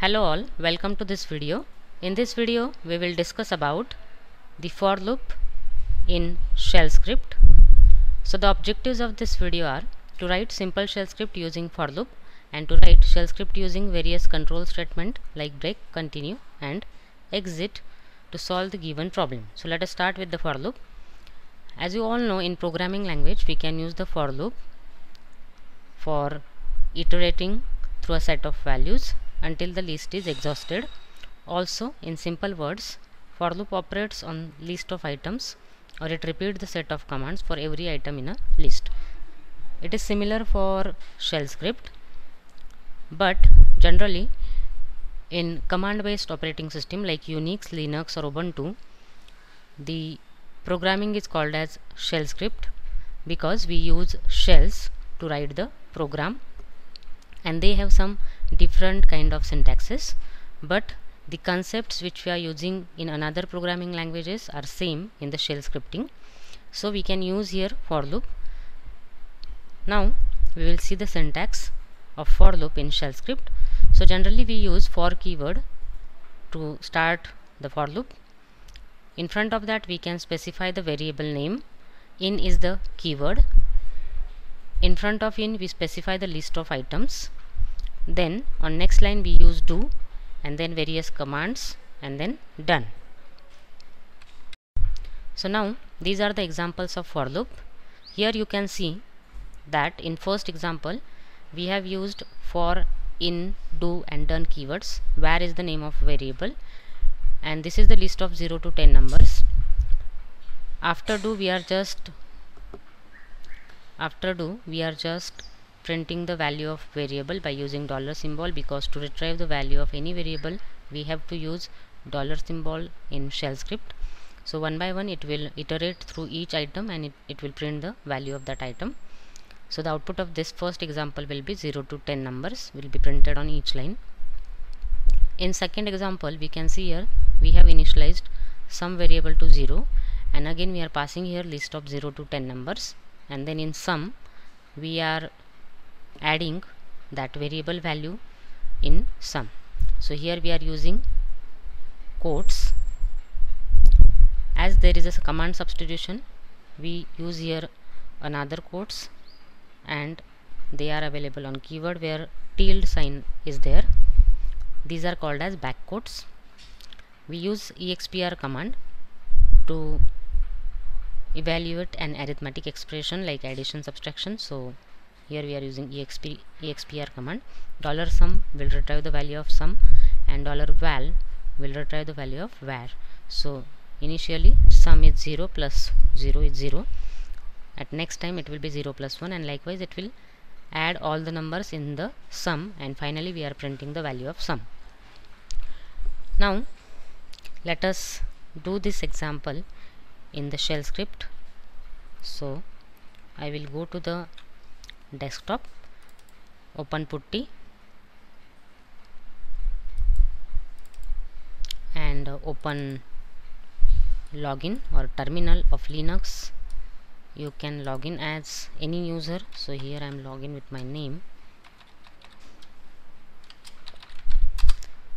Hello all, welcome to this video. In this video we will discuss about the for loop in shell script. So the objectives of this video are to write simple shell script using for loop and to write shell script using various control statement like break, continue and exit to solve the given problem. So let us start with the for loop. As you all know, in programming language we can use the for loop for iterating through a set of values until the list is exhausted. Also, in simple words, for loop operates on list of items, or it repeats the set of commands for every item in a list. It is similar for shell script, but generally in command based operating system like Unix, Linux or Ubuntu, the programming is called as shell script because we use shells to write the program, and they have some different kind of syntaxes, but the concepts which we are using in another programming languages are same in the shell scripting. So we can use here for loop. Now we will see the syntax of for loop in shell script. So generally we use for keyword to start the for loop. In front of that we can specify the variable name. In is the keyword. In front of in we specify the list of items. Then on next line we use do and then various commands and then done. So now these are the examples of for loop. Here you can see that in first example we have used for, in, do and done keywords. Where is the name of variable, and this is the list of 0 to 10 numbers. After do we are just printing the value of variable by using dollar symbol, because to retrieve the value of any variable we have to use dollar symbol in shell script. So one by one it will iterate through each item and it will print the value of that item. So the output of this first example will be 0 to 10 numbers will be printed on each line. In second example we can see here we have initialized some variable to 0 and again we are passing here list of 0 to 10 numbers, and then in sum we are adding that variable value in sum. So here we are using quotes. As there is a command substitution, we use here another quotes, and they are available on keyword where tilde sign is there. These are called as back quotes. We use expr command to evaluate an arithmetic expression like addition, subtraction. So here we are using expr command. $sum will retrieve the value of sum and $val will retrieve the value of var. So initially sum is 0 plus 0 is 0. At next time it will be 0 plus 1, and likewise it will add all the numbers in the sum, and finally we are printing the value of sum. Now let us do this example in the shell script. So I will go to the desktop, open putty and open login or terminal of Linux. You can log in as any user. So here I am logging with my name.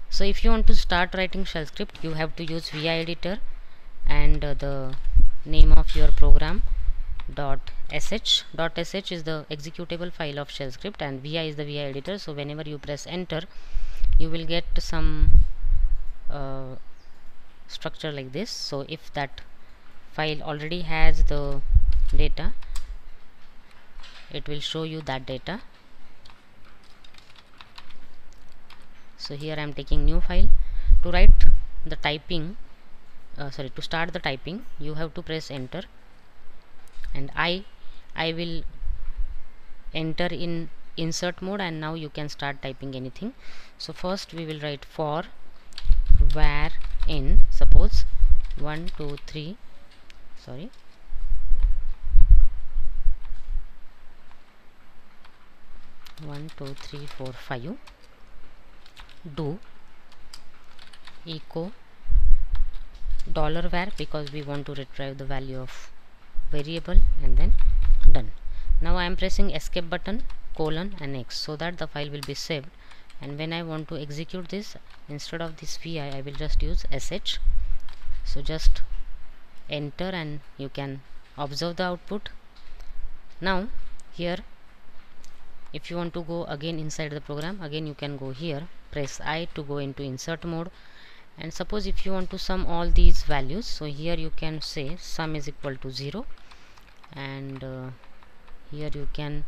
So if you want to start writing shell script, you have to use vi editor and the name of your program .sh. .sh is the executable file of shell script and vi is the vi editor. So whenever you press enter you will get some structure like this. So if that file already has the data, it will show you that data. So here I am taking new file. To write the typing, to start the typing you have to press enter, and I will enter in insert mode, and now you can start typing anything. So first we will write for var in, suppose 1 2 3 4 5 do echo $var because we want to retrieve the value of variable, and then done. Now I am pressing escape button, colon and X, so that the file will be saved and when I want to execute this, instead of this vi, I will just use sh. So just enter and you can observe the output. Now here, if you want to go again inside the program, again you can go here, press I to go into insert mode. And suppose if you want to sum all these values, so here you can say sum is equal to 0, and here you can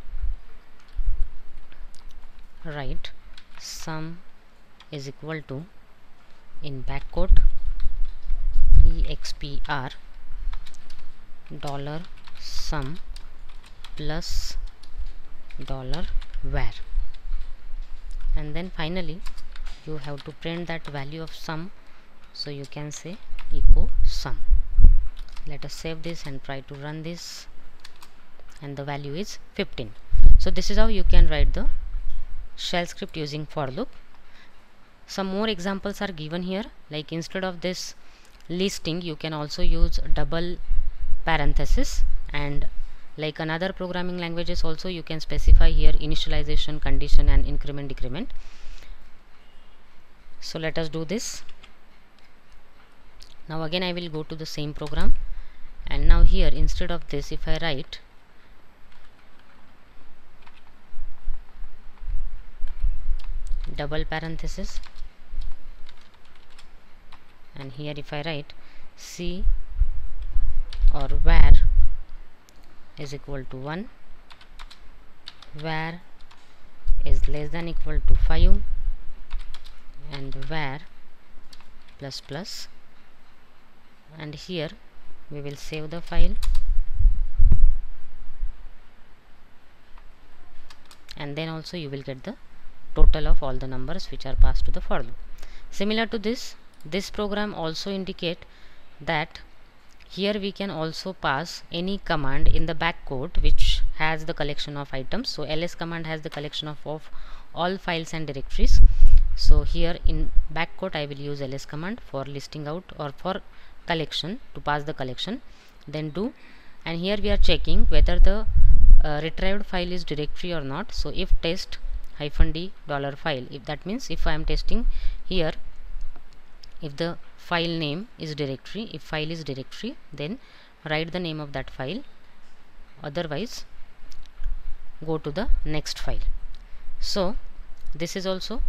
write sum is equal to, in backquote, expr $sum plus $var, and then finally you have to print that value of sum, so you can say echo sum. Let us save this and try to run this, and the value is 15. So this is how you can write the shell script using for loop. Some more examples are given here, like instead of this listing you can also use double parenthesis, and like another programming languages also you can specify here initialization, condition, and increment, decrement. So let us do this. Now again I will go to the same program, and now here instead of this, if I write double parenthesis, and here if I write c or var is equal to 1, var is less than equal to 5, and var plus plus, and here we will save the file, and then also you will get the total of all the numbers which are passed to the for loop. Similar to this program also indicate that here we can also pass any command in the backcode which has the collection of items. So ls command has the collection of all files and directories. So here in backcode I will use ls command for listing out or for collection, to pass the collection, then do, and here we are checking whether the retrieved file is directory or not. So if test -d $file, if that means if I am testing here, if the file name is directory, if file is directory, then write the name of that file, otherwise go to the next file. So this is also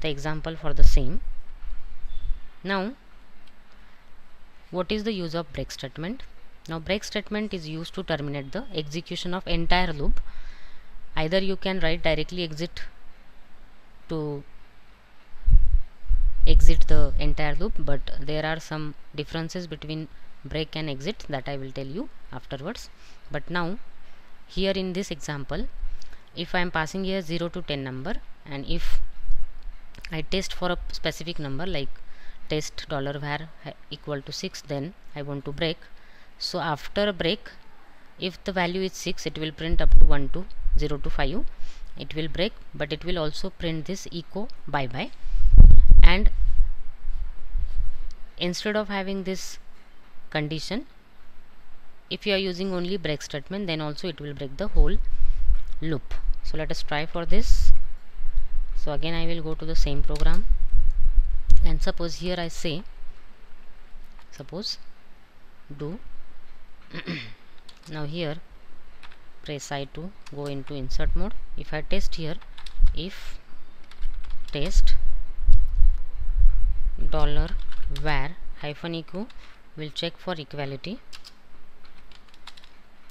the example for the same. Now what is the use of break statement? Now break statement is used to terminate the execution of entire loop. Either you can write directly exit to exit the entire loop, but there are some differences between break and exit that I will tell you afterwards. But now here in this example, if I am passing here 0 to 10 number, and if I test for a specific number like test $var equal to 6, then I want to break. So after a break, if the value is 6, it will print up to 1 to 0 to 5, it will break, but it will also print this echo bye bye. And instead of having this condition, if you are using only break statement, then also it will break the whole loop. So let us try for this. So again I will go to the same program, and suppose here I say, suppose do now here press I to go into insert mode. If I test here, if test $var -echo will check for equality,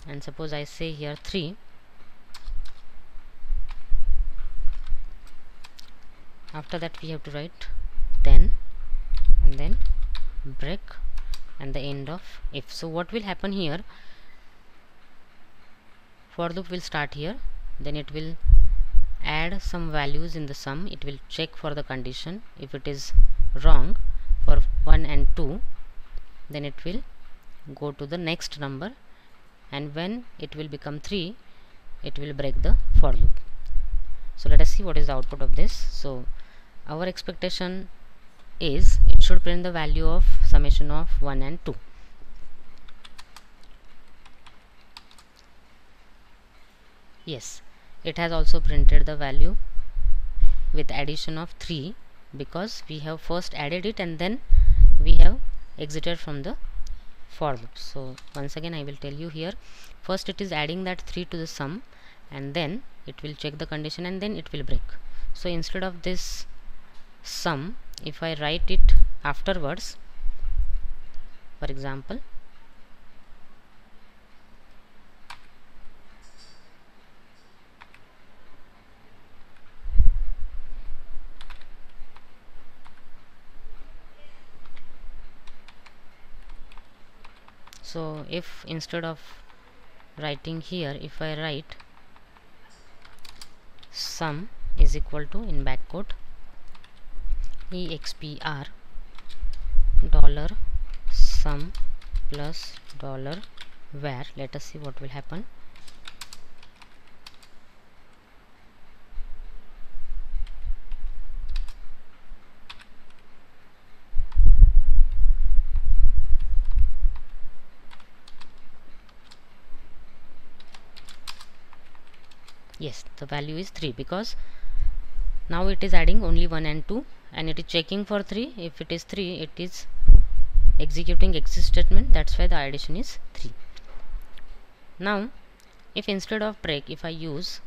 and suppose I say here 3, after that we have to write then, and then break, and the end of if. So what will happen here, for loop will start here, then it will add some values in the sum, it will check for the condition. If it is wrong for 1 and 2, then it will go to the next number, and when it will become 3, it will break the for loop. So let us see what is the output of this. So our expectation is it should print the value of summation of 1 and 2. Yes, it has also printed the value with addition of 3, because we have first added it and then we have exited from the for loop. So once again I will tell you here, first it is adding that 3 to the sum, and then it will check the condition and then it will break. So instead of this sum, if I write it afterwards, for example, so if instead of writing here, if I write sum is equal to, in backquote, expr dollar sum plus dollar var, let us see what will happen. Yes, the value is 3, because now it is adding only 1 and 2 and it is checking for 3. If it is 3, it is executing exit statement, that's why the addition is 3. Now if instead of break, if I use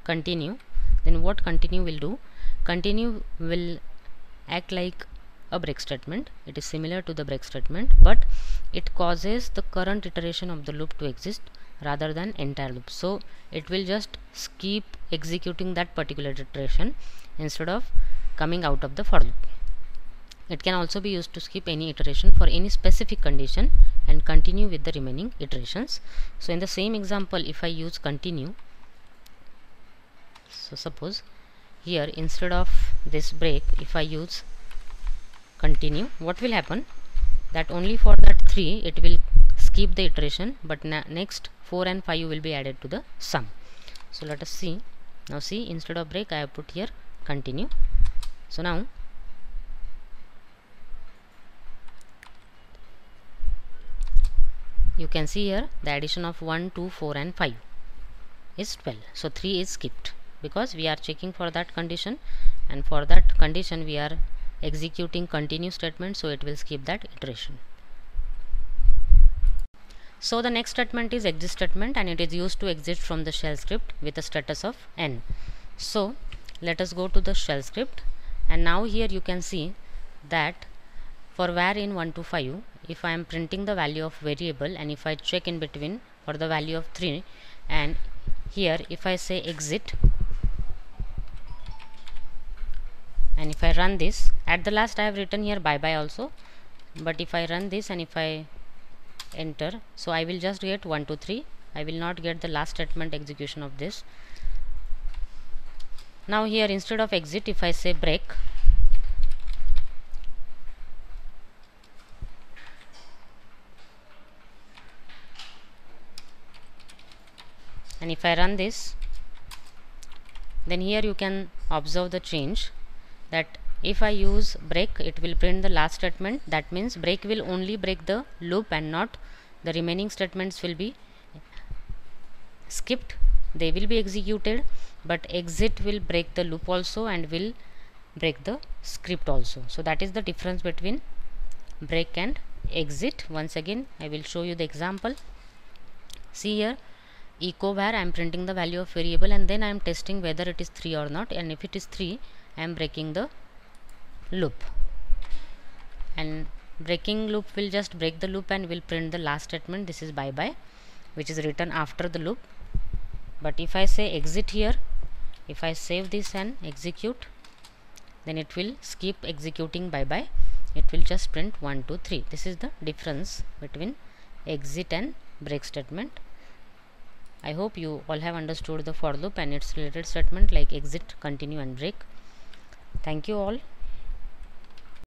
continue, then what continue will do? Continue will act like a break statement. It is similar to the break statement, but it causes the current iteration of the loop to exist rather than entire loop. So it will just keep executing that particular iteration instead of coming out of the for loop. It can also be used to skip any iteration for any specific condition and continue with the remaining iterations. So in the same example, if I use continue, so suppose here instead of this break, if I use continue, what will happen? That only for that 3 it will skip the iteration, but next 4 and 5 will be added to the sum. So let us see. Now see, instead of break I have put here continue. So now you can see here the addition of 1, 2, 4 and 5 is 12. So 3 is skipped because we are checking for that condition, and for that condition we are executing continue statement, so it will skip that iteration. So the next statement is exit statement, and it is used to exit from the shell script with a status of n. So let us go to the shell script, and now here you can see that for var in 1 to 5, if I am printing the value of variable and if I check in between for the value of 3, and here if I say exit and if I run this, at the last I have written here bye bye also, but if I run this and if I enter, so I will just get 1 to 3. I will not get the last statement execution of this. Now here instead of exit, if I say break, and if I run this, then here you can observe the change, that if I use break, it will print the last statement. That means break will only break the loop and not the remaining statements will be skipped. They will be executed, but exit will break the loop also and will break the script also. So that is the difference between break and exit. Once again I will show you the example. See here, echo var, I am printing the value of variable and then I am testing whether it is 3 or not, and if it is 3 I am breaking the loop, and breaking loop will just break the loop and will print the last statement. This is bye bye, which is written after the loop. But if I say exit here, if I save this and execute, then it will skip executing bye bye. It will just print 1, 2, 3. This is the difference between exit and break statement. I hope you all have understood the for loop and its related statement like exit, continue and break. Thank you all.